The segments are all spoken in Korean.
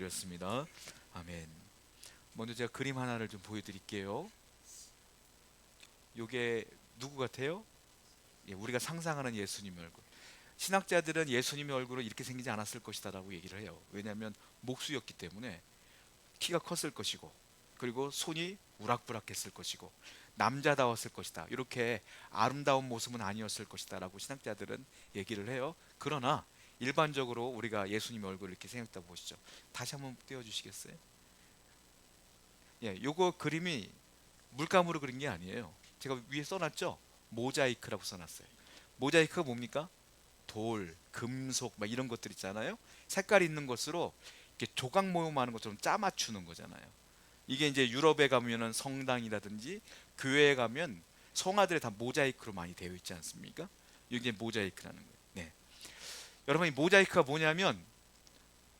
드렸습니다. 아멘. 먼저 제가 그림 하나를 좀 보여드릴게요. 이게 누구 같아요? 예, 우리가 상상하는 예수님의 얼굴. 신학자들은 예수님의 얼굴은 이렇게 생기지 않았을 것이다 라고 얘기를 해요. 왜냐하면 목수였기 때문에 키가 컸을 것이고, 그리고 손이 우락부락했을 것이고, 남자다웠을 것이다, 이렇게 아름다운 모습은 아니었을 것이다 라고 신학자들은 얘기를 해요. 그러나 일반적으로 우리가 예수님의 얼굴을 이렇게 생각해 보시죠. 다시 한번 띄워주시겠어요? 예, 요거 그림이 물감으로 그린 게 아니에요. 제가 위에 써놨죠? 모자이크라고 써놨어요. 모자이크가 뭡니까? 돌, 금속 막 이런 것들 있잖아요. 색깔 있는 것으로 이렇게 조각 모형하는 것처럼 짜 맞추는 거잖아요. 이게 이제 유럽에 가면은 성당이라든지 교회에 가면 성화들에 다 모자이크로 많이 되어 있지 않습니까? 이게 모자이크라는 거예요. 네. 여러분, 이 모자이크가 뭐냐면,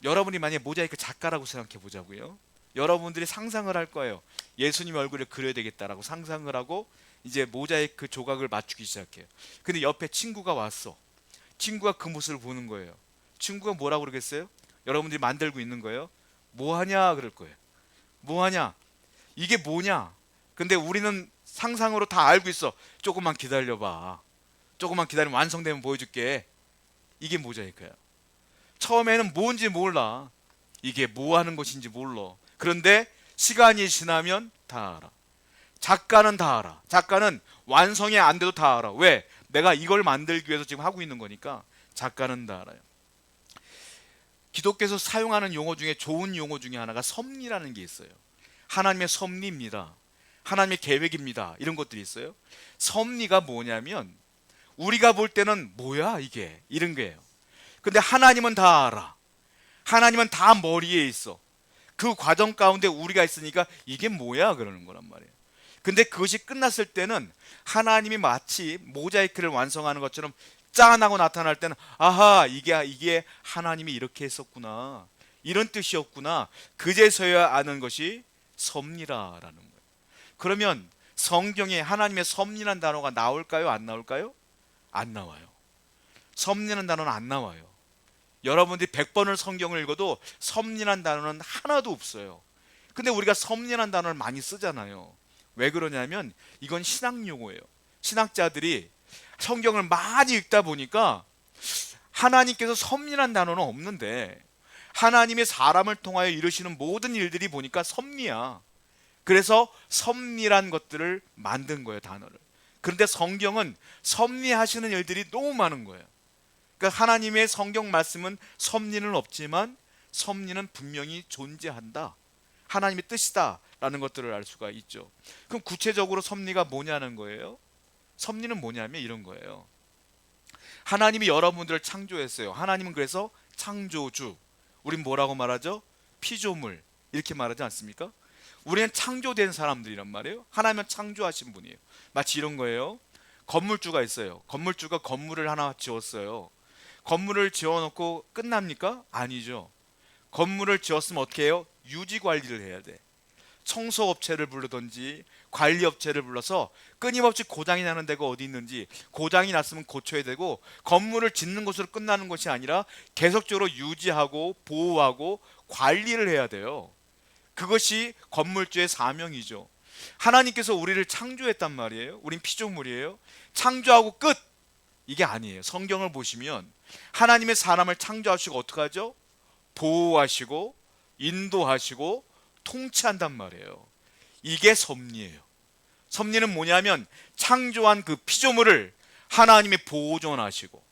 여러분이 만약에 모자이크 작가라고 생각해 보자고요. 여러분들이 상상을 할 거예요. 예수님의 얼굴을 그려야 되겠다라고 상상을 하고 이제 모자이크 조각을 맞추기 시작해요. 근데 옆에 친구가 왔어. 친구가 그 모습을 보는 거예요. 친구가 뭐라고 그러겠어요? 여러분들이 만들고 있는 거예요. 뭐 하냐 그럴 거예요. 뭐 하냐? 이게 뭐냐? 근데 우리는 상상으로 다 알고 있어. 조금만 기다려봐. 조금만 기다리면 완성되면 보여줄게. 이게 모자이크야. 처음에는 뭔지 몰라. 이게 뭐 하는 것인지 몰라. 그런데 시간이 지나면 다 알아. 작가는 다 알아. 작가는 완성이 안 돼도 다 알아. 왜? 내가 이걸 만들기 위해서 지금 하고 있는 거니까 작가는 다 알아요. 기독교에서 사용하는 용어 중에 좋은 용어 중에 하나가 섭리라는 게 있어요. 하나님의 섭리입니다. 하나님의 계획입니다. 이런 것들이 있어요. 섭리가 뭐냐면 우리가 볼 때는 뭐야 이게 이런 거예요. 근데 하나님은 다 알아. 하나님은 다 머리에 있어. 그 과정 가운데 우리가 있으니까 이게 뭐야 그러는 거란 말이에요. 근데 그것이 끝났을 때는 하나님이 마치 모자이크를 완성하는 것처럼 짠하고 나타날 때는 아하, 이게 하나님이 이렇게 했었구나, 이런 뜻이었구나, 그제서야 아는 것이 섭리라라는 거예요. 그러면 성경에 하나님의 섭리라는 단어가 나올까요? 안 나올까요? 안 나와요. 섭리라는 단어는 안 나와요. 여러분들이 100번을 성경을 읽어도 섭리라는 단어는 하나도 없어요. 근데 우리가 섭리라는 단어를 많이 쓰잖아요. 왜 그러냐면 이건 신학 용어예요. 신학자들이 성경을 많이 읽다 보니까 하나님께서 섭리라는 단어는 없는데 하나님의 사람을 통하여 이루시는 모든 일들이 보니까 섭리야. 그래서 섭리란 것들을 만든 거예요, 단어를. 그런데 성경은 섭리하시는 일들이 너무 많은 거예요. 그러니까 하나님의 성경 말씀은 섭리는 없지만 섭리는 분명히 존재한다, 하나님의 뜻이다 라는 것들을 알 수가 있죠. 그럼 구체적으로 섭리가 뭐냐는 거예요. 섭리는 뭐냐면 이런 거예요. 하나님이 여러분들을 창조했어요. 하나님은 그래서 창조주, 우린 뭐라고 말하죠? 피조물, 이렇게 말하지 않습니까? 우리는 창조된 사람들이란 말이에요. 하나님은 창조하신 분이에요. 마치 이런 거예요. 건물주가 있어요. 건물주가 건물을 하나 지었어요. 건물을 지어놓고 끝납니까? 아니죠. 건물을 지었으면 어떻게 해요? 유지 관리를 해야 돼. 청소업체를 부르든지 관리업체를 불러서 끊임없이 고장이 나는 데가 어디 있는지, 고장이 났으면 고쳐야 되고, 건물을 짓는 것으로 끝나는 것이 아니라 계속적으로 유지하고 보호하고 관리를 해야 돼요. 그것이 건물주의 사명이죠. 하나님께서 우리를 창조했단 말이에요. 우린 피조물이에요. 창조하고 끝! 이게 아니에요. 성경을 보시면 하나님의 사람을 창조하시고 어떻게 하죠? 보호하시고 인도하시고 통치한단 말이에요. 이게 섭리예요. 섭리는 뭐냐면 창조한 그 피조물을 하나님이 보존하시고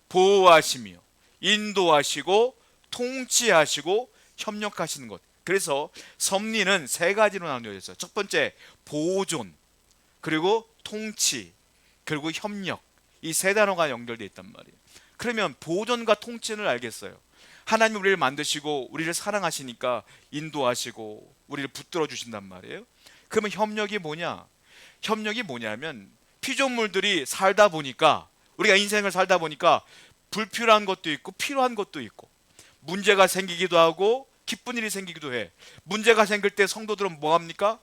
보호하시며 인도하시고 통치하시고 협력하시는 것. 그래서 섭리는 세 가지로 나누어져 있어요. 첫 번째, 보존, 그리고 통치, 그리고 협력. 이 세 단어가 연결되어 있단 말이에요. 그러면 보존과 통치를 알겠어요. 하나님이 우리를 만드시고 우리를 사랑하시니까 인도하시고 우리를 붙들어 주신단 말이에요. 그러면 협력이 뭐냐? 협력이 뭐냐면 피조물들이 살다 보니까, 우리가 인생을 살다 보니까 불필요한 것도 있고 필요한 것도 있고, 문제가 생기기도 하고 기쁜 일이 생기기도 해. 문제가 생길 때 성도들은 뭐 합니까?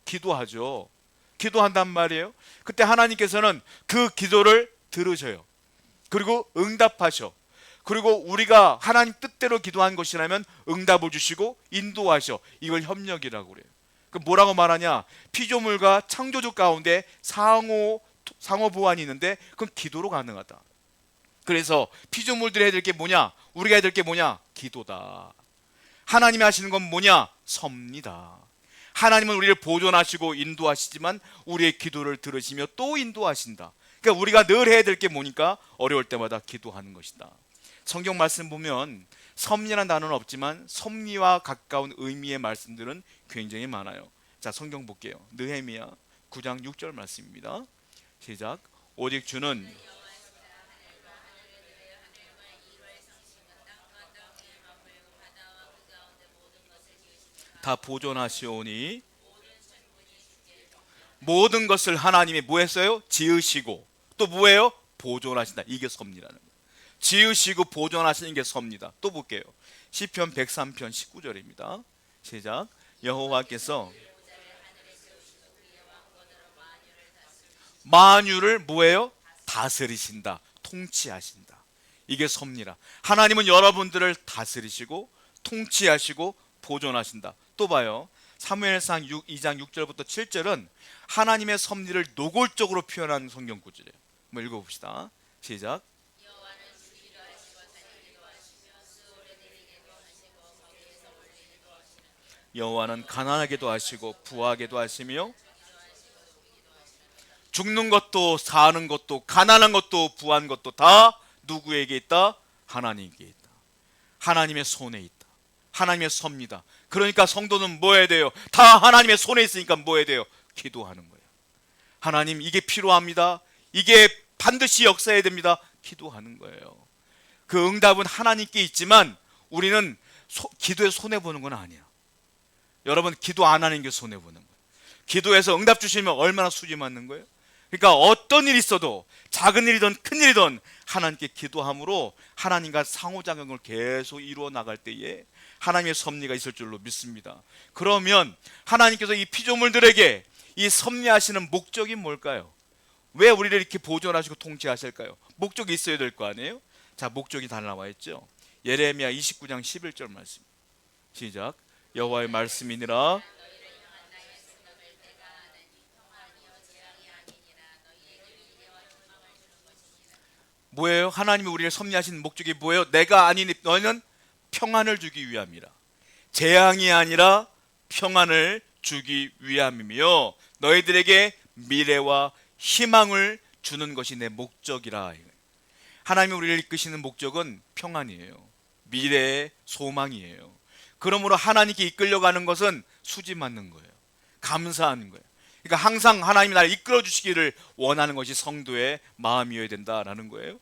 기도하죠. 기도한단 말이에요. 그때 하나님께서는 그 기도를 들으셔요. 그리고 응답하셔. 그리고 우리가 하나님 뜻대로 기도한 것이라면 응답을 주시고 인도하셔. 이걸 협력이라고 그래요. 그 뭐라고 말하냐? 피조물과 창조주 가운데 상호 보완이 있는데 그건 기도로 가능하다. 그래서 피조물들이 해야 될 게 뭐냐? 우리가 해야 될 게 뭐냐? 기도다. 하나님이 하시는 건 뭐냐? 섭니다. 하나님은 우리를 보존하시고 인도하시지만 우리의 기도를 들으시며 또 인도하신다. 그러니까 우리가 늘 해야 될 게 뭐니까? 어려울 때마다 기도하는 것이다. 성경 말씀 보면 섭리라는 단어는 없지만 섭리와 가까운 의미의 말씀들은 굉장히 많아요. 자, 성경 볼게요. 느헤미야 9장 6절 말씀입니다. 시작. 오직 주는 다 보존하시오니 모든 것을 하나님이 뭐 했어요? 지으시고 또 뭐예요? 보존하신다. 이게 섭리라는 거예요. 지으시고 보존하시는 게 섭니다. 또 볼게요. 시편 103편 19절입니다. 시작. 여호와께서 만유를 뭐예요? 다스리신다. 통치하신다. 이게 섭리라. 하나님은 여러분들을 다스리시고 통치하시고 보존하신다. 또 봐요. 사무엘상 2장 6절부터 7절은 하나님의 섭리를 노골적으로 표현한 성경 구절이에요. 한번 읽어봅시다. 시작. 여호와는 가난하게도 하시고 부하게도 하시며 죽는 것도 사는 것도 가난한 것도 부한 것도 다 누구에게 있다? 하나님께 있다. 하나님의 손에 있다. 하나님의 섭니다. 그러니까 성도는 뭐 해야 돼요? 다 하나님의 손에 있으니까 뭐 해야 돼요? 기도하는 거예요. 하나님 이게 필요합니다. 이게 반드시 역사해야 됩니다. 기도하는 거예요. 그 응답은 하나님께 있지만 우리는 기도에 손해보는 건 아니야. 여러분 기도 안 하는 게 손해보는 거예요. 기도해서 응답 주시면 얼마나 수지 맞는 거예요. 그러니까 어떤 일이 있어도 작은 일이든 큰 일이든 하나님께 기도함으로 하나님과 상호작용을 계속 이루어 나갈 때에 하나님의 섭리가 있을 줄로 믿습니다. 그러면 하나님께서 이 피조물들에게 이 섭리하시는 목적이 뭘까요? 왜 우리를 이렇게 보존하시고 통치하실까요? 목적이 있어야 될 거 아니에요? 자, 목적이 다 나와 있죠. 예레미야 29장 11절 말씀. 시작. 여호와의 말씀이니라. 뭐예요? 하나님이 우리를 섭리하시는 목적이 뭐예요? 내가 아니니 너희는 평안을 주기 위함이라. 재앙이 아니라 평안을 주기 위함이며 너희들에게 미래와 희망을 주는 것이 내 목적이라. 하나님이 우리를 이끄시는 목적은 평안이에요. 미래의 소망이에요. 그러므로 하나님께 이끌려가는 것은 수지 맞는 거예요. 감사하는 거예요. 그러니까 항상 하나님이 나를 이끌어 주시기를 원하는 것이 성도의 마음이어야 된다라는 거예요.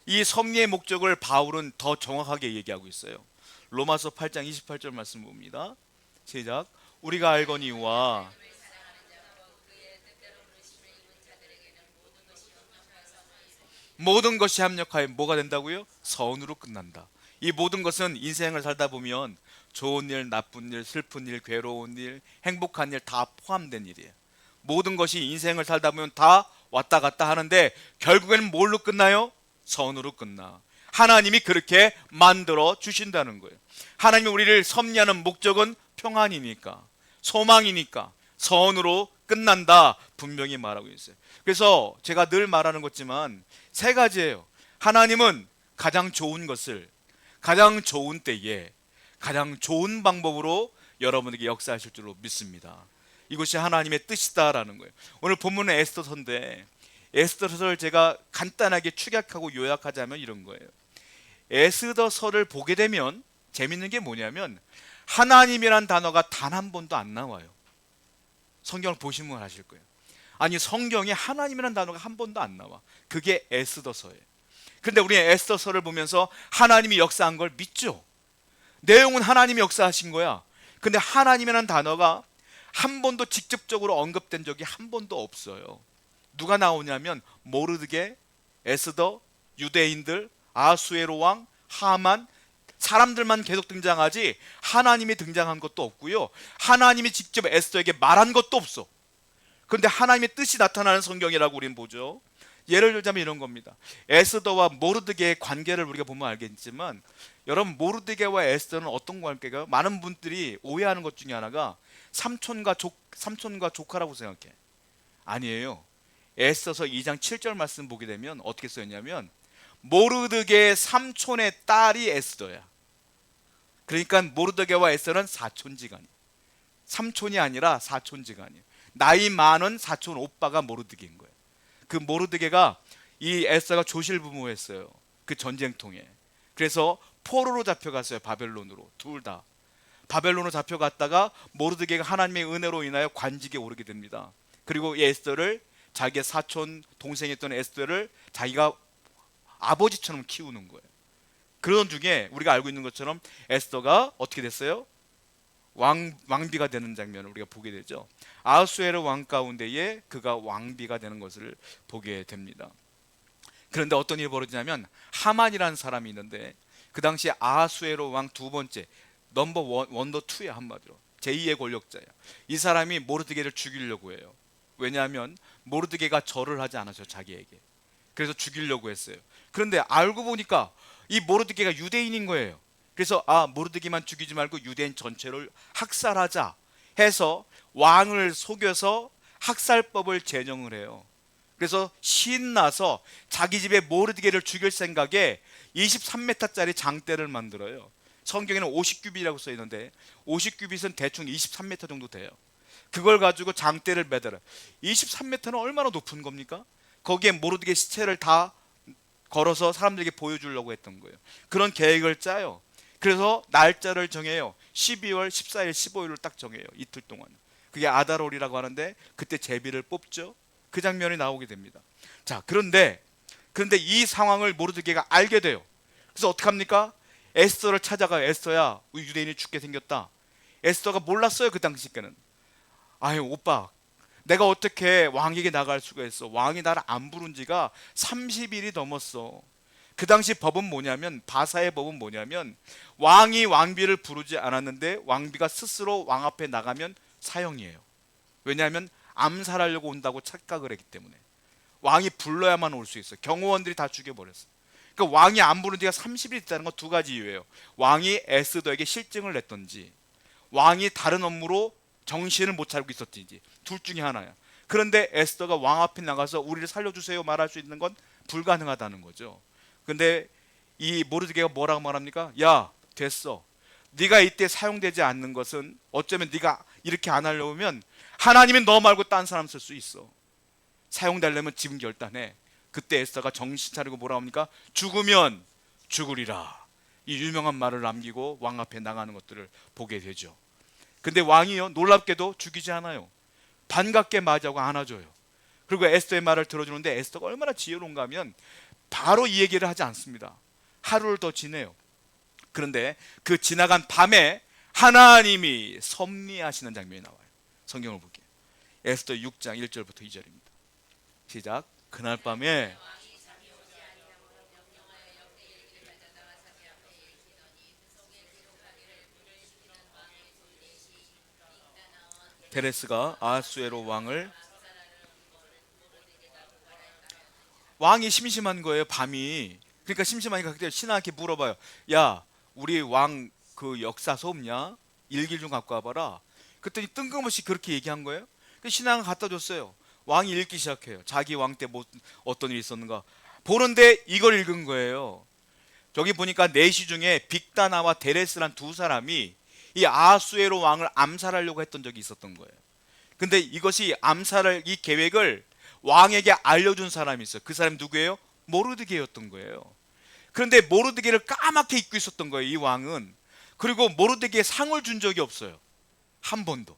이 섭리의 목적을 바울은 더 정확하게 얘기하고 있어요. 로마서 8장 28절 말씀 봅니다. 시작. 우리가 알거니와 모든 것이 합력하여 뭐가 된다고요? 선으로 끝난다. 이 모든 것은 인생을 살다 보면 좋은 일, 나쁜 일, 슬픈 일, 괴로운 일, 행복한 일 다 포함된 일이에요. 모든 것이 인생을 살다 보면 다 왔다 갔다 하는데 결국에는 뭘로 끝나요? 선으로 끝나. 하나님이 그렇게 만들어 주신다는 거예요. 하나님이 우리를 섭리하는 목적은 평안이니까, 소망이니까 선으로 끝난다 분명히 말하고 있어요. 그래서 제가 늘 말하는 것지만 세 가지예요. 하나님은 가장 좋은 것을 가장 좋은 때에 가장 좋은 방법으로 여러분에게 역사하실 줄로 믿습니다. 이것이 하나님의 뜻이다라는 거예요. 오늘 본문은 에스더서인데 에스더서를 제가 간단하게 축약하고 요약하자면 이런 거예요. 에스더서를 보게 되면 재밌는 게 뭐냐면 하나님이란 단어가 단 한 번도 안 나와요. 성경을 보시면 아실 거예요. 아니 성경에 하나님이란 단어가 한 번도 안 나와. 그게 에스더서예요. 근데 우리는 에스더서를 보면서 하나님이 역사한 걸 믿죠. 내용은 하나님이 역사하신 거야. 근데 하나님이란 단어가 한 번도 직접적으로 언급된 적이 한 번도 없어요. 누가 나오냐면 모르드게, 에스더, 유대인들, 아수에로 왕, 하만 사람들만 계속 등장하지 하나님이 등장한 것도 없고요. 하나님이 직접 에스더에게 말한 것도 없어. 그런데 하나님의 뜻이 나타나는 성경이라고 우리는 보죠. 예를 들자면 이런 겁니다. 에스더와 모르드게의 관계를 우리가 보면 알겠지만, 여러분, 모르드게와 에스더는 어떤 관계가? 많은 분들이 오해하는 것 중에 하나가 삼촌과 조카라고 생각해. 아니에요. 에스더서 2장 7절 말씀 보게 되면 어떻게 써있냐면, 모르드게의 삼촌의 딸이 에스더야. 그러니까 모르드게와 에스더는 사촌지간이, 삼촌이 아니라 사촌지간이에요. 나이 많은 사촌 오빠가 모르드게인 거예요. 그 모르드게가 이 에스더가 조실부모했어요. 그 전쟁통에. 그래서 포로로 잡혀갔어요. 바벨론으로. 둘 다 바벨론으로 잡혀갔다가 모르드게가 하나님의 은혜로 인하여 관직에 오르게 됩니다. 그리고 이 에스더를, 자기의 사촌 동생이었던 에스더를 자기가 아버지처럼 키우는 거예요. 그런 중에 우리가 알고 있는 것처럼 에스더가 어떻게 됐어요? 왕비가 되는 장면을 우리가 보게 되죠. 아하수에로 왕 가운데에 그가 왕비가 되는 것을 보게 됩니다. 그런데 어떤 일이 벌어지냐면, 하만이라는 사람이 있는데, 그 당시 아하수에로 왕 두 번째, 넘버 원더 투야. 한마디로 제2의 권력자야. 이 사람이 모르드게를 죽이려고 해요. 왜냐하면 모르드게가 절을 하지 않았어요, 자기에게. 그래서 죽이려고 했어요. 그런데 알고 보니까 이 모르드게가 유대인인 거예요. 그래서 모르드게만 죽이지 말고 유대인 전체를 학살하자 해서 왕을 속여서 학살법을 제정을 해요. 그래서 신나서 자기 집에 모르드게를 죽일 생각에 23m짜리 장대를 만들어요. 성경에는 50규빗이라고 써 있는데 50규빗은 대충 23m 정도 돼요. 그걸 가지고 장대를 매달아요. 23m는 얼마나 높은 겁니까? 거기에 모르드게 시체를 다 걸어서 사람들에게 보여주려고 했던 거예요. 그런 계획을 짜요. 그래서 날짜를 정해요. 12월 14일, 15일을 딱 정해요. 이틀 동안. 그게 아달월이라고 하는데, 그때 제비를 뽑죠. 그 장면이 나오게 됩니다. 자, 그런데 이 상황을 모르드게가 알게 돼요. 그래서 어떡합니까? 에스더를 찾아가요. 에스더야, 우리 유대인이 죽게 생겼다. 에스더가 몰랐어요, 그 당시께는. 아유, 오빠, 내가 어떻게 왕에게 나갈 수가 있어? 왕이 나를 안 부른 지가 30일이 넘었어. 그 당시 법은 뭐냐면, 바사의 법은 뭐냐면, 왕이 왕비를 부르지 않았는데 왕비가 스스로 왕 앞에 나가면 사형이에요. 왜냐하면 암살하려고 온다고 착각을 했기 때문에. 왕이 불러야만 올 수 있어요. 경호원들이 다 죽여버렸어요. 그러니까 왕이 안 부른 지가 30일 있다는 건 두 가지 이유예요. 왕이 에스더에게 실증을 냈던지, 왕이 다른 업무로 정신을 못 차리고 있었든지, 둘 중에 하나야. 그런데 에스더가 왕 앞에 나가서 우리를 살려주세요 말할 수 있는 건 불가능하다는 거죠. 근데 이 모르드게가 뭐라고 말합니까? 야, 됐어. 네가 이때 사용되지 않는 것은, 어쩌면 네가 이렇게 안 하려면 하나님이 너 말고 딴 사람 쓸 수 있어. 사용되려면 지금 결단해. 그때 에스더가 정신 차리고 뭐라 합니까? 죽으면 죽으리라. 이 유명한 말을 남기고 왕 앞에 나가는 것들을 보게 되죠. 근데 왕이요, 놀랍게도 죽이지 않아요. 반갑게 맞이하고 안아줘요. 그리고 에스더의 말을 들어주는데, 에스더가 얼마나 지혜로운가 하면 바로 이 얘기를 하지 않습니다. 하루를 더 지내요. 그런데 그 지나간 밤에 하나님이 섭리하시는 장면이 나와요. 성경을 볼게요. 에스더 6장 1절부터 2절입니다. 시작. 그날 밤에 데레스가 아하수에로 왕이 심심한 거예요, 밤이. 그러니까 심심하니까 그때 신하한테 물어봐요. 야, 우리 왕 그 역사서 없냐? 일기 좀 갖고 와봐라. 그랬더니 뜬금없이 그렇게 얘기한 거예요. 그 신하가 갖다 줬어요. 왕이 읽기 시작해요. 자기 왕 때 어떤 일이 있었는가 보는데 이걸 읽은 거예요. 저기 보니까 내시 중에 빅다나와 데레스란 두 사람이 이 아하수에로 왕을 암살하려고 했던 적이 있었던 거예요. 근데 이것이 이 계획을 왕에게 알려준 사람이 있어요. 그 사람이 누구예요? 모르드게였던 거예요. 그런데 모르드게를 까맣게 잊고 있었던 거예요, 이 왕은. 그리고 모르드게에 상을 준 적이 없어요, 한 번도.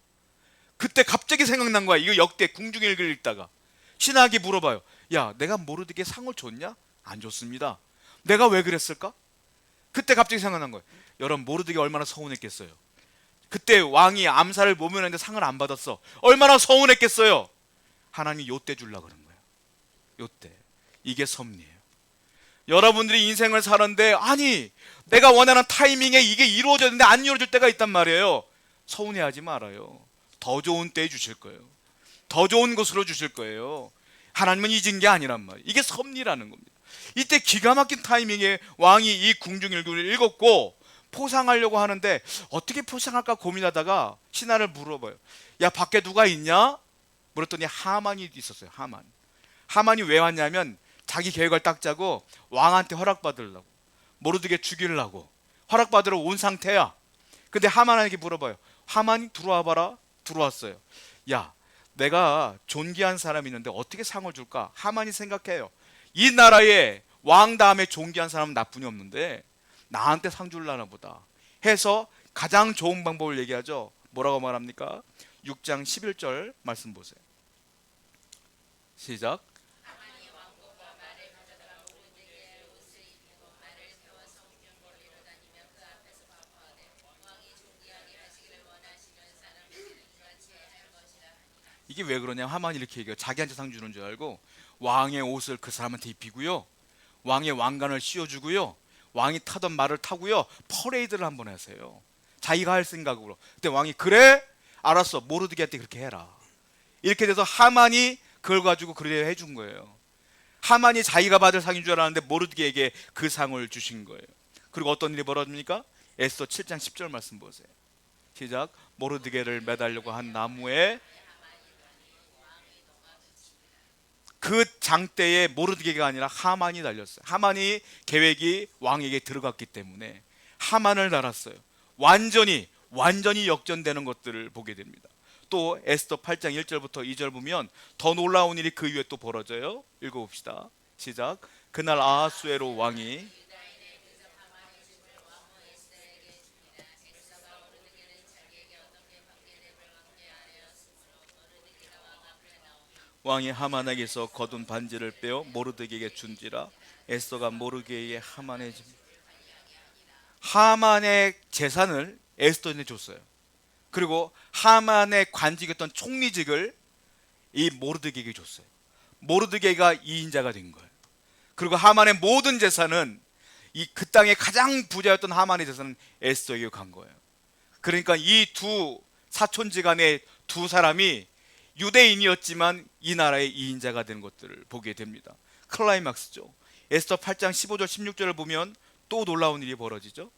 그때 갑자기 생각난 거야. 이거 역대 궁중일기를 읽다가 신하에게 물어봐요. 야, 내가 모르드게에 상을 줬냐? 안 줬습니다. 내가 왜 그랬을까? 그때 갑자기 생각난 거예요. 여러분, 모르드게 얼마나 서운했겠어요. 그때 왕이 암살을 모면했는데 상을 안 받았어. 얼마나 서운했겠어요. 하나님이 요때 주려고 그런 거예요. 요때. 이게 섭리예요. 여러분들이 인생을 사는데, 아니, 내가 원하는 타이밍에 이게 이루어졌는데 안 이루어질 때가 있단 말이에요. 서운해하지 말아요. 더 좋은 때에 주실 거예요. 더 좋은 곳으로 주실 거예요. 하나님은 잊은 게 아니란 말이에요. 이게 섭리라는 겁니다. 이때 기가 막힌 타이밍에 왕이 이 궁중일기를 읽었고 포상하려고 하는데 어떻게 포상할까 고민하다가 신하를 물어봐요. 야, 밖에 누가 있냐? 물었더니 하만이 있었어요. 하만이 왜 왔냐면 자기 계획을 딱 짜고 왕한테 허락받으려고, 모르드게 죽이려고 허락받으러 온 상태야. 근데 하만에게 물어봐요. 하만이 들어와 봐라. 들어왔어요. 야, 내가 존귀한 사람이 있는데 어떻게 상을 줄까? 하만이 생각해요. 이 나라에 왕 다음에 존귀한 사람은 나뿐이 없는데 나한테 상 줄라나 보다 해서 가장 좋은 방법을 얘기하죠. 뭐라고 말합니까? 6장 11절 말씀 보세요. 시작. 이게 왜 그러냐면 하만이 이렇게 얘기해요. 자기한테 상 주는 줄 알고 왕의 옷을 그 사람한테 입히고요, 왕의 왕관을 씌워주고요, 왕이 타던 말을 타고요, 퍼레이드를 한번 하세요. 자기가 할 생각으로. 근데 왕이 그래? 알았어. 모르드게한테 그렇게 해라. 이렇게 돼서 하만이 그걸 가지고 그래 해준 거예요. 하만이 자기가 받을 상인 줄 알았는데 모르드게에게 그 상을 주신 거예요. 그리고 어떤 일이 벌어집니까? 에스더 7장 10절 말씀 보세요. 시작. 모르드게를 매달려고 한 나무에 그 장대에 모르드게가 아니라 하만이 달렸어요. 하만이 계획이 왕에게 들어갔기 때문에 하만을 달았어요. 완전히 역전되는 것들을 보게 됩니다. 또 에스더 8장 1절부터 2절 보면 더 놀라운 일이 그 이후에 또 벌어져요. 읽어봅시다. 시작. 그날 아하수에로 왕이 하만에게서 거둔 반지를 빼어 모르드게에게 준지라. 에스더가 모르드게에게 하만의 재산을 에스더한테 줬어요. 그리고 하만의 관직이었던 총리직을 이 모르드게에게 줬어요. 모르드게가 이인자가 된 거예요. 그리고 하만의 모든 재산은 그 땅의 가장 부자였던 하만의 재산은 에스더에게 간 거예요. 그러니까 이 두 사촌지간의 두 사람이 유대인이었지만 이 나라의 이인자가 된 것들을 보게 됩니다. 클라이막스죠. 에스더 8장 15절 16절을 보면 또 놀라운 일이 벌어지죠.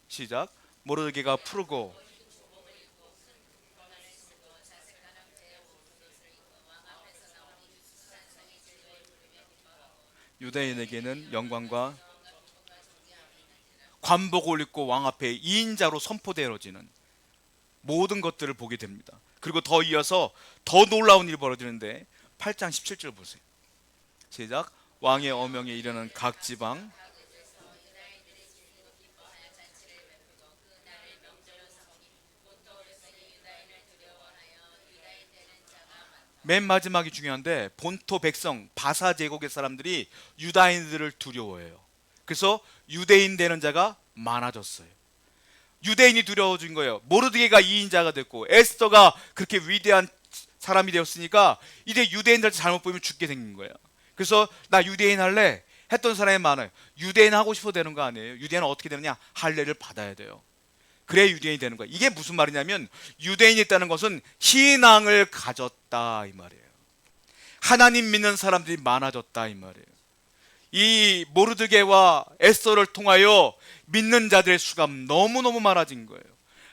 시작. 모르드게가 푸르고 유대인에게는 영광과 관복을 입고 왕 앞에 2인자로 선포되어지는 모든 것들을 보게 됩니다. 그리고 더 이어서 더 놀라운 일이 벌어지는데 8장 17절 보세요. 시작. 왕의 어명에 이르는 각 지방 맨 마지막이 중요한데 본토 백성 바사 제국의 사람들이 유다인들을 두려워해요. 그래서 유대인 되는 자가 많아졌어요. 유대인이 두려워진 거예요. 모르드게가 2인자가 됐고 에스더가 그렇게 위대한 사람이 되었으니까 이제 유대인들한테 잘못 보이면 죽게 생긴 거예요. 그래서 나 유대인 할래 했던 사람이 많아요. 유대인 하고 싶어 되는 거 아니에요. 유대인은 어떻게 되느냐? 할례를 받아야 돼요. 그래야 유대인이 되는 거예요. 이게 무슨 말이냐면 유대인이 있다는 것은 신앙을 가졌다 이 말이에요. 하나님 믿는 사람들이 많아졌다 이 말이에요. 이 모르드게와 에스더를 통하여 믿는 자들의 수가 너무너무 많아진 거예요.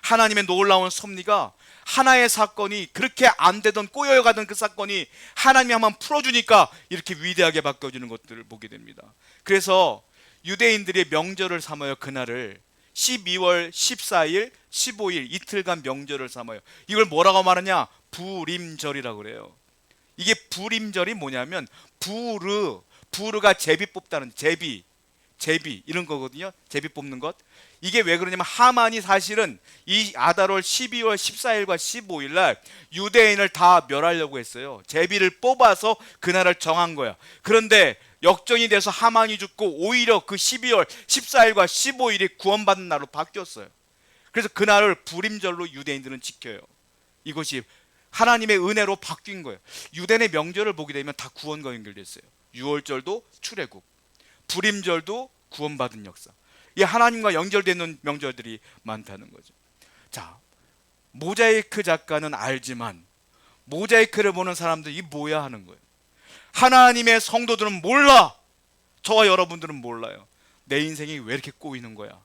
하나님의 놀라운 섭리가 하나의 사건이 그렇게 안 되던 꼬여가던 그 사건이 하나님이 한번 풀어주니까 이렇게 위대하게 바뀌어지는 것들을 보게 됩니다. 그래서 유대인들이 명절을 삼아요. 그날을 12월 14일 15일 이틀간 명절을 삼아요. 이걸 뭐라고 말하냐? 부림절이라고 그래요. 이게 부림절이 뭐냐면 부르가 제비 뽑다는 제비 이런 거거든요. 제비 뽑는 것. 이게 왜 그러냐면 하만이 사실은 이 아달월 12월 14일과 15일 날 유대인을 다 멸하려고 했어요. 제비를 뽑아서 그날을 정한 거야. 그런데 역전이 돼서 하만이 죽고 오히려 그 12월 14일과 15일이 구원받는 날로 바뀌었어요. 그래서 그날을 부림절로 유대인들은 지켜요. 이것이 하나님의 은혜로 바뀐 거예요. 유대인의 명절을 보게 되면 다 구원과 연결되어 있어요. 유월절도 출애굽, 부림절도 구원받은 역사. 이 하나님과 연결되는 명절들이 많다는 거죠. 자, 모자이크 작가는 알지만 모자이크를 보는 사람들이 뭐야 하는 거예요. 하나님의 성도들은 몰라. 저와 여러분들은 몰라요. 내 인생이 왜 이렇게 꼬이는 거야?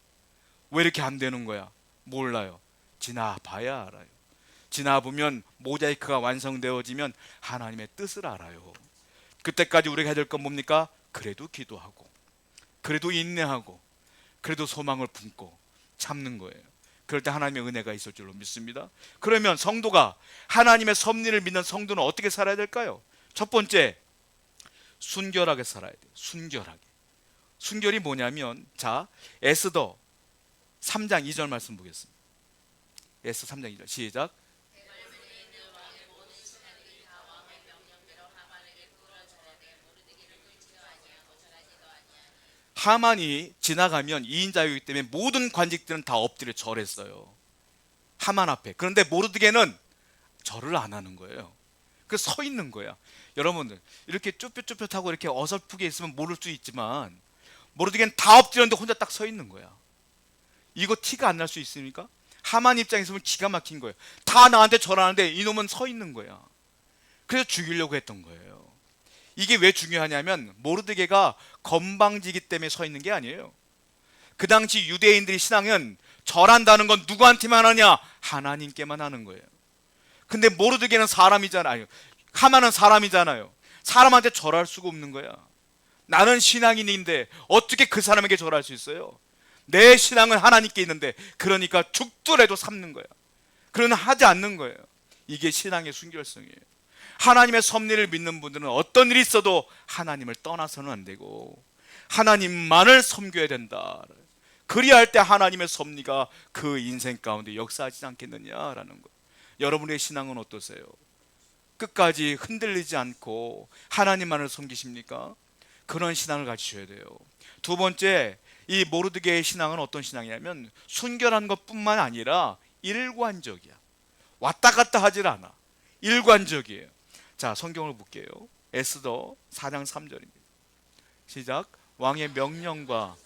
왜 이렇게 안 되는 거야? 몰라요. 지나봐야 알아요. 지나보면 모자이크가 완성되어지면 하나님의 뜻을 알아요. 그때까지 우리가 해야 될 건 뭡니까? 그래도 기도하고, 그래도 인내하고, 그래도 소망을 품고 참는 거예요. 그럴 때 하나님의 은혜가 있을 줄로 믿습니다. 그러면 성도가, 하나님의 섭리를 믿는 성도는 어떻게 살아야 될까요? 첫 번째, 순결하게 살아야 돼요. 순결하게. 순결이 뭐냐면, 자, 에스더 3장 2절 말씀 보겠습니다. 에스더 3장 2절 시작. 하만이 지나가면 2인자이기 때문에 모든 관직들은 다 엎드려 절했어요. 하만 앞에. 그런데 모르드게는 절을 안 하는 거예요. 그래서 서 있는 거야. 여러분들 이렇게 쭈뼛쭈뼛하고 이렇게 어설프게 있으면 모를 수 있지만, 모르드게는 다 엎드렸는데 혼자 딱 서 있는 거야. 이거 티가 안 날 수 있습니까? 하만 입장에서 보면 기가 막힌 거예요. 다 나한테 절하는데 이놈은 서 있는 거야. 그래서 죽이려고 했던 거예요. 이게 왜 중요하냐면, 모르드게가 건방지기 때문에 서 있는 게 아니에요. 그 당시 유대인들의 신앙은 절한다는 건 누구한테만 하냐? 하나님께만 하는 거예요. 근데 모르드게는 사람이잖아요. 하만은 사람이잖아요. 사람한테 절할 수가 없는 거야. 나는 신앙인인데 어떻게 그 사람에게 절할 수 있어요? 내 신앙은 하나님께 있는데, 그러니까 죽더라도 삼는 거야. 그러나 하지 않는 거예요. 이게 신앙의 순결성이에요. 하나님의 섭리를 믿는 분들은 어떤 일이 있어도 하나님을 떠나서는 안 되고 하나님만을 섬겨야 된다. 그리할 때 하나님의 섭리가 그 인생 가운데 역사하지 않겠느냐라는 거예요. 여러분의 신앙은 어떠세요? 끝까지 흔들리지 않고 하나님만을 섬기십니까? 그런 신앙을 가지셔야 돼요. 두 번째, 이 모르드게의 신앙은 어떤 신앙이냐면, 순결한 것뿐만 아니라 일관적이야. 왔다 갔다 하질 않아. 일관적이에요. 자, 성경을 볼게요. 에스더 4장 3절입니다. 시작. 왕의 명령과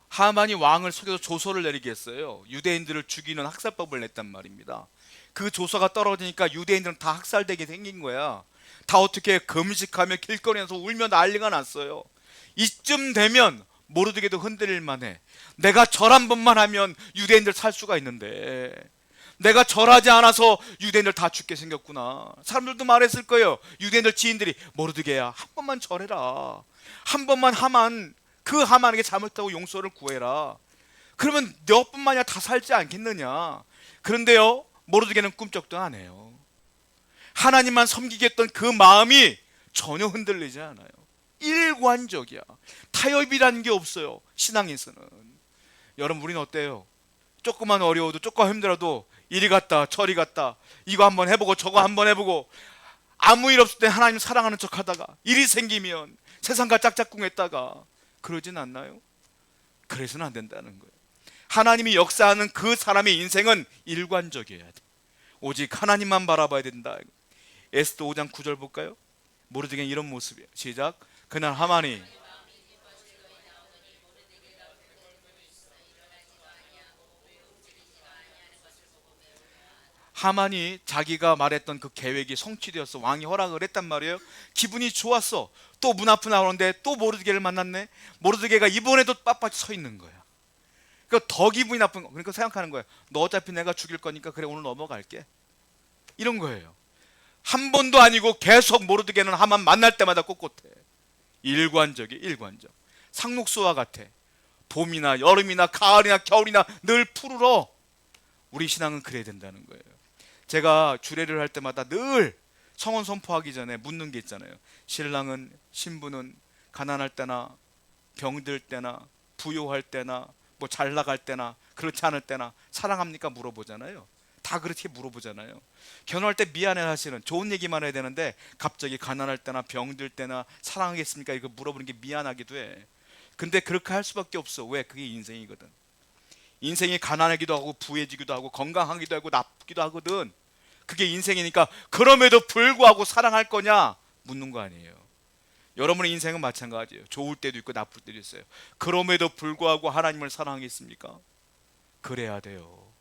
하만이 왕을 속여서 조서를 내리게 했어요. 유대인들을 죽이는 학살법을 냈단 말입니다. 그 조서가 떨어지니까 유대인들은 다 학살되게 생긴 거야. 다 어떻게 금식하며 길거리에서 울며 난리가 났어요. 이쯤 되면 모르드게도 흔들릴 만해. 내가 절 한 번만 하면 유대인들 살 수가 있는데, 내가 절하지 않아서 유대인들 다 죽게 생겼구나. 사람들도 말했을 거예요. 유대인들 지인들이, 모르드게야 한 번만 절해라. 한 번만 하만, 그 하만에게 잘못하고 용서를 구해라. 그러면 너뿐만이 다 살지 않겠느냐. 그런데요, 모르드게는 꿈쩍도 안 해요. 하나님만 섬기겠던 그 마음이 전혀 흔들리지 않아요. 일관적이야. 타협이라는 게 없어요. 신앙에서는. 여러분, 우리는 어때요? 조금만 어려워도, 조금 힘들어도 이리 갔다 저리 갔다, 이거 한번 해보고 저거 한번 해보고, 아무 일 없을 때 하나님 사랑하는 척 하다가 일이 생기면 세상과 짝짝꿍했다가, 그러진 않나요? 그래서는 안 된다는 거예요. 하나님이 역사하는 그 사람의 인생은 일관적이어야 돼. 오직 하나님만 바라봐야 된다. 에스더 5장 9절 볼까요? 모르드게는 이런 모습이에요. 시작. 그날 하만이 자기가 말했던 그 계획이 성취되었어. 왕이 허락을 했단 말이에요. 기분이 좋았어. 또 문 앞에 나오는데 또 모르드게를 만났네. 모르드게가 이번에도 빳빳이 서 있는 거야. 그러니까 더 기분이 나쁜 거. 그러니까 생각하는 거야. 너 어차피 내가 죽일 거니까 그래, 오늘 넘어갈게. 이런 거예요. 한 번도 아니고 계속 모르드게는 하만 만날 때마다 꼿꼿해. 일관적. 상록수와 같아. 봄이나 여름이나 가을이나 겨울이나 늘 푸르러. 우리 신앙은 그래야 된다는 거예요. 제가 주례를 할 때마다 늘 성혼 선포하기 전에 묻는 게 있잖아요. 신부는 가난할 때나 병들 때나 부요할 때나 뭐 잘 나갈 때나 그렇지 않을 때나 사랑합니까? 물어보잖아요. 다 그렇게 물어보잖아요. 결혼할 때 미안해, 사실은 좋은 얘기만 해야 되는데 갑자기 가난할 때나 병들 때나 사랑하겠습니까? 이거 물어보는 게 미안하기도 해. 근데 그렇게 할 수밖에 없어. 왜? 그게 인생이거든. 인생이 가난하기도 하고 부해지기도 하고 건강하기도 하고 나쁘기도 하거든. 그게 인생이니까. 그럼에도 불구하고 사랑할 거냐? 묻는 거 아니에요. 여러분의 인생은 마찬가지예요. 좋을 때도 있고 나쁠 때도 있어요. 그럼에도 불구하고 하나님을 사랑하겠습니까? 그래야 돼요.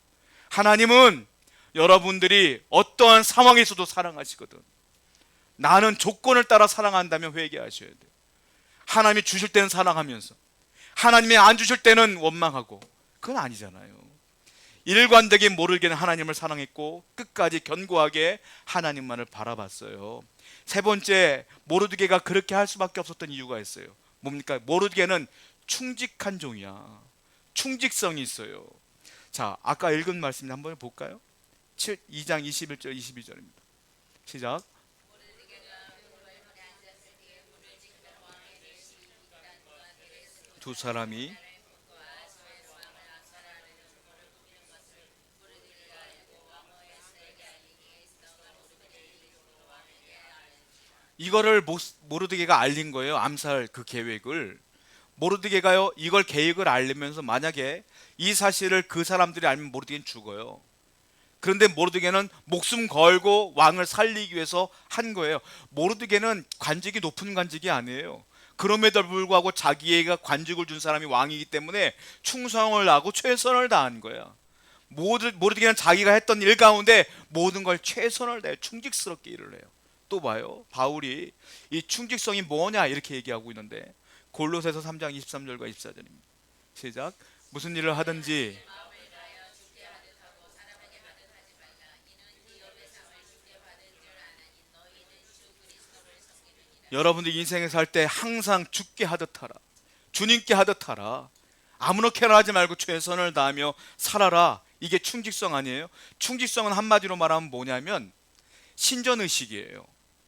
하나님은 여러분들이 어떠한 상황에서도 사랑하시거든. 나는 조건을 따라 사랑한다면 회개하셔야 돼요. 하나님이 주실 때는 사랑하면서 하나님이 안 주실 때는 원망하고, 그건 아니잖아요. 일관되게 모르게는 하나님을 사랑했고 끝까지 견고하게 하나님만을 바라봤어요. 세 번째, 모르드게가 그렇게 할 수밖에 없었던 이유가 있어요. 뭡니까? 모르드게는 충직한 종이야. 충직성이 있어요. 자, 아까 읽은 말씀 한번 볼까요? 2장 21절 22절입니다. 시작. 두 사람이 이거를 모르드게가 알린 거예요. 암살 그 계획을. 모르드게가요, 이걸 계획을 알리면서 만약에 이 사실을 그 사람들이 알면 모르드게는 죽어요. 그런데 모르드게는 목숨 걸고 왕을 살리기 위해서 한 거예요. 모르드게는 관직이 높은 관직이 아니에요. 그럼에도 불구하고 자기가 관직을 준 사람이 왕이기 때문에 충성을 하고 최선을 다한 거야. 모르드게는 자기가 했던 일 가운데 모든 걸 최선을 다해 충직스럽게 일을 해요. 또 봐요. 바울이 이 충직성이 뭐냐 이렇게 얘기하고 있는데 골로새서 3장 23절과 24절입니다. 시작. 무슨 일을 하든지 여러분들 인생에 살 때 항상 죽게 하듯 하라. 주님께 하듯 하라. 아무렇게나 하지 말고 최선을 다하며 살아라. 이게 충직성 아니에요? 충직성은 한마디로 말하면 뭐냐면 신전의식이에요.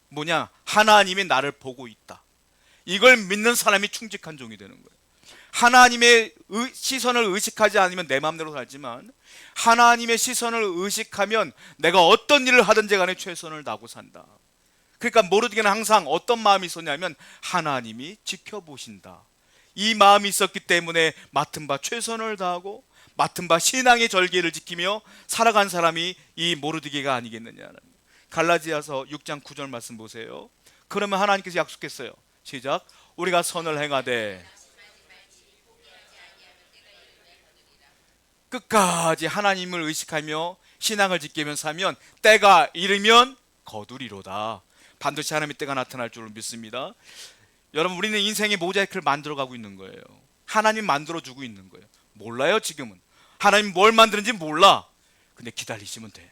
뭐냐? 하나님이 나를 보고 있다. 이걸 믿는 사람이 충직한 종이 되는 거예요. 하나님의 시선을 의식하지 않으면 내 마음대로 살지만 하나님의 시선을 의식하면 내가 어떤 일을 하든지 간에 최선을 다하고 산다. 그러니까 모르드게는 항상 어떤 마음이 있었냐면 하나님이 지켜보신다. 이 마음이 있었기 때문에 맡은 바 최선을 다하고 맡은 바 신앙의 절개를 지키며 살아간 사람이 이 모르드게가 아니겠느냐는. 갈라디아서 6장 9절 말씀 보세요. 그러면 하나님께서 약속했어요. 시작. 우리가 선을 행하되 끝까지 하나님을 의식하며 신앙을 지키며 사면 때가 이르면 거두리로다. 반드시 하나님의 때가 나타날 줄을 믿습니다. 여러분, 우리는 인생의 모자이크를 만들어가고 있는 거예요. 하나님 만들어주고 있는 거예요. 몰라요. 지금은 하나님 뭘 만드는지 몰라. 근데 기다리시면 돼.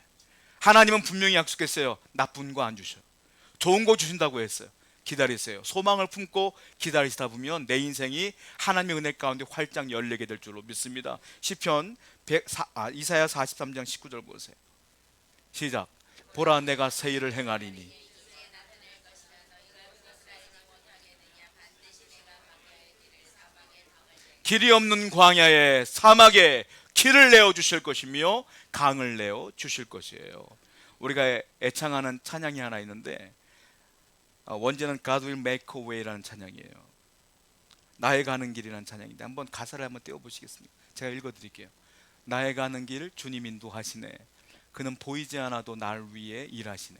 하나님은 분명히 약속했어요. 나쁜 거 안 주셔. 좋은 거 주신다고 했어요. 기다리세요. 소망을 품고 기다리시다 보면 내 인생이 하나님의 은혜 가운데 활짝 열리게 될 줄로 믿습니다. 시편 이사야 43장 19절 보세요. 시작. 보라, 내가 새 일을 행하리니 길이 없는 광야에 사막에 길을 내어 주실 것이며 강을 내어 주실 것이에요. 우리가 애창하는 찬양이 하나 있는데 원제는 God will make a way라는 찬양이에요. 나의 가는 길이라는 찬양인데 한번 가사를 한번 떼어보시겠습니까? 제가 읽어드릴게요. 나의 가는 길 주님 인도하시네. 그는 보이지 않아도 날 위해 일하시네.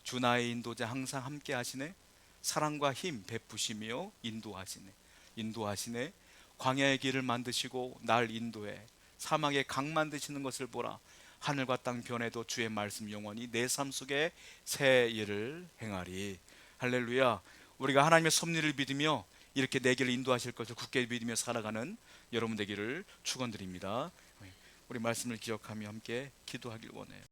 주 나의 인도자 항상 함께 하시네. 사랑과 힘 베푸시며 인도하시네. 광야의 길을 만드시고 날 인도해 사막에 강 만드시는 것을 보라. 하늘과 땅 변해도 주의 말씀 영원히 내 삶 속에 새 일을 행하리. 할렐루야. 우리가 하나님의 섭리를 믿으며 이렇게 내 길을 인도하실 것을 굳게 믿으며 살아가는 여러분 되기를 축원드립니다. 우리 말씀을 기억하며 함께 기도하길 원해요.